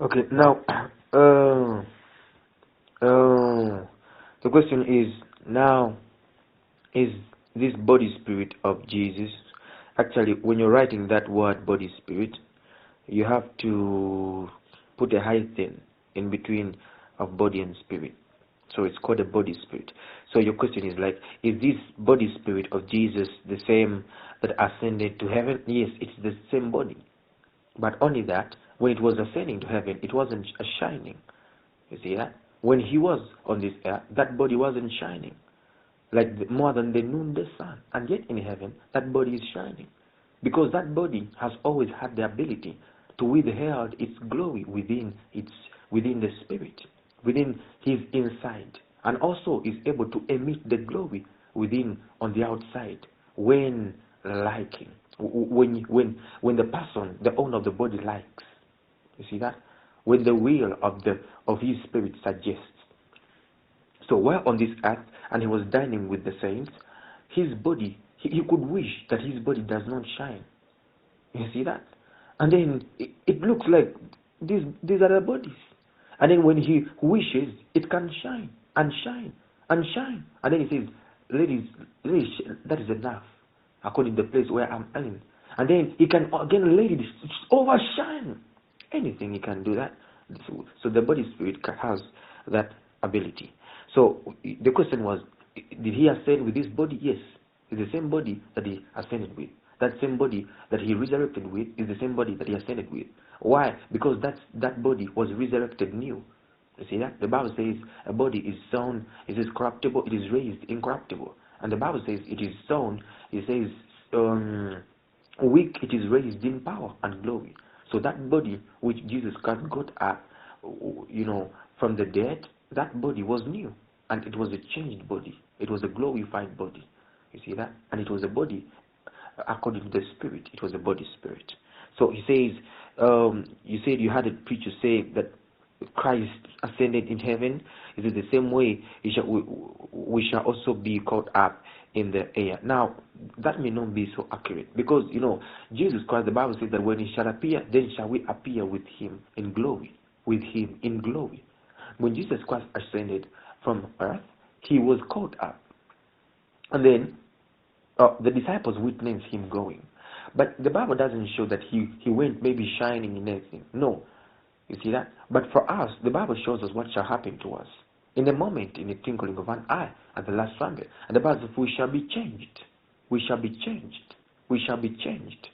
Okay, now, uh, the question is now, is this body spirit of Jesus? Actually, when you're writing that word body spirit, you have to put a hyphen in between of body and spirit. So it's called a body spirit. So your question is like, is this body spirit of Jesus the same that ascended to heaven? Yes, it's the same body. But only that, when it was ascending to heaven, it wasn't shining. You see that? When he was on this earth, that body wasn't shining. Like more than the noonday sun. And yet in heaven, that body is shining. Because that body has always had the ability to withhold its glory within the spirit, within his inside. And also is able to emit the glory within on the outside when liking. When the person, the owner of the body likes. You see that? When the will of his spirit suggests. So while on this earth, and he was dining with the saints, his body, he could wish that his body does not shine. You see that? And then it looks like these are the bodies. And then when he wishes, it can shine and shine and shine. And then he says, ladies, that is enough, according to the place where I'm in. And then he can again let it overshine. Anything he can do that. So the body spirit has that ability. So the question was, did he ascend with this body? Yes. It's the same body that he ascended with. That same body that he resurrected with is the same body that he ascended with. Why? Because that body was resurrected new. You see that? The Bible says a body is sown, it is corruptible, it is raised incorruptible. And the Bible says it is sown, it says weak, it is raised in power and glory. So that body which Jesus Christ got up, from the dead, that body was new. And it was a changed body. It was a glorified body. You see that? And it was a body according to the spirit. It was a body spirit. So he says, you said you had a preacher say that Christ ascended in heaven. Is it the same way we shall also be caught up in the air? Now, that may not be so accurate because, Jesus Christ, the Bible says that when he shall appear, then shall we appear with him in glory. With him in glory. When Jesus Christ ascended from earth, he was caught up. And then the disciples witnessed him going. But the Bible doesn't show that he went maybe shining in anything. No. You see that? But for us, the Bible shows us what shall happen to us. In a moment, in a twinkling of an eye, at the last trumpet. And the Bible says, we shall be changed. We shall be changed. We shall be changed.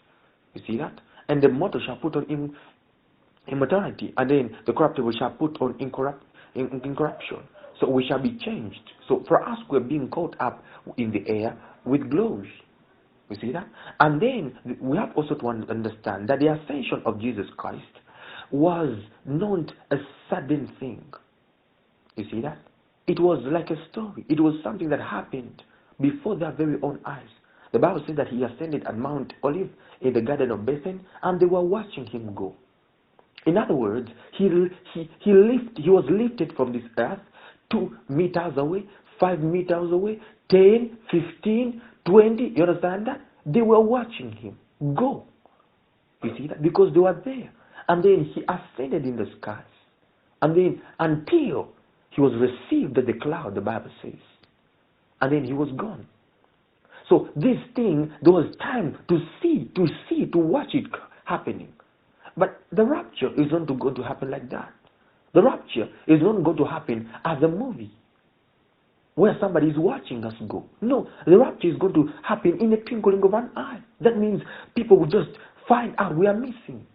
You see that? And the mortal shall put on immortality. And then the corruptible shall put on incorruption. So we shall be changed. So for us, we're being caught up in the air with glory. You see that? And then we have also to understand that the ascension of Jesus Christ was not a sudden thing. You see that? It was like a story. It was something that happened before their very own eyes. The Bible says that he ascended at Mount Olive in the Garden of Bethany, and they were watching him go. In other words, he was lifted from this earth 2 meters away, 5 meters away, 10, 15, 20. You understand that? They were watching him go. You see that? Because they were there. And then he ascended in the skies. And then until he was received at the cloud, the Bible says. And then he was gone. So this thing, there was time to see, to watch it happening. But the rapture is not going to happen like that. The rapture is not going to happen as a movie where somebody is watching us go. No, the rapture is going to happen in a twinkling of an eye. That means people will just find out we are missing.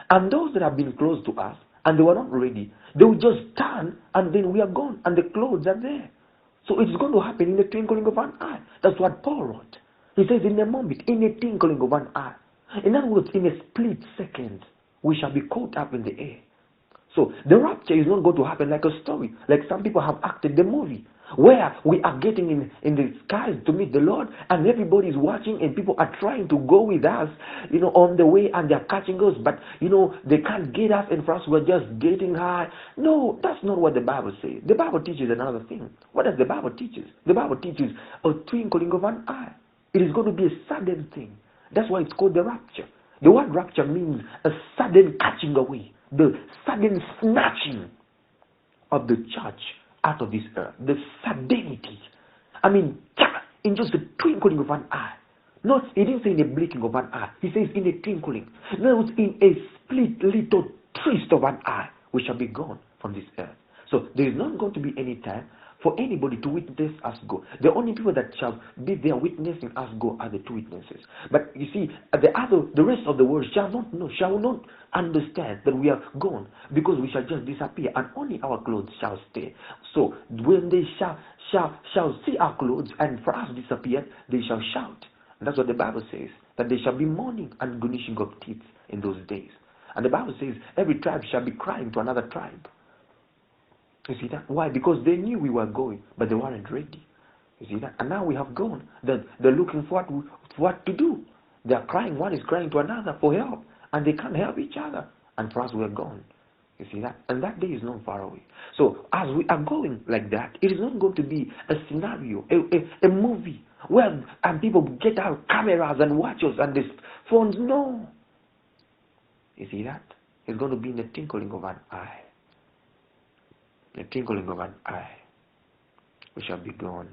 And those that have been close to us and they were not ready, they will just turn and then we are gone and the clothes are there. So it's going to happen in the twinkling of an eye. That's what Paul wrote. He says in a moment, in a twinkling of an eye. In other words, in a split second, we shall be caught up in the air. So the rapture is not going to happen like a story, like some people have acted the movie, where we are getting in the skies to meet the Lord, and everybody is watching, and people are trying to go with us, on the way, and they are catching us, but they can't get us, and for us we're just getting high. No, that's not what the Bible says. The Bible teaches another thing. What does the Bible teach? The Bible teaches a twinkling of an eye. It is going to be a sudden thing. That's why it's called the rapture. The word rapture means a sudden catching away. The sudden sudden snatching of the church out of this earth. The suddenity. I mean, in just the twinkling of an eye. Not, he didn't say in a blinking of an eye. He says in a twinkling. No, it's in a split little twist of an eye, we shall be gone from this earth. So there is not going to be any time for anybody to witness us go. The only people that shall be there witnessing us go are the two witnesses. But you see, the rest of the world shall not know, shall not understand that we are gone, because we shall just disappear, and only our clothes shall stay. So when they shall see our clothes and for us disappear, they shall shout. And that's what the Bible says, that there shall be mourning and gnashing of teeth in those days. And the Bible says every tribe shall be crying to another tribe. You see that? Why? Because they knew we were going, but they weren't ready. You see that? And now we have gone. They're looking for what to do. They're crying. One is crying to another for help, and they can't help each other. And for us, we're gone. You see that? And that day is not far away. So as we are going like that, it is not going to be a scenario, a movie where people get out cameras and watch us and these phones. No. You see that? It's going to be in the twinkling of an eye. The twinkling of an eye, we shall be gone.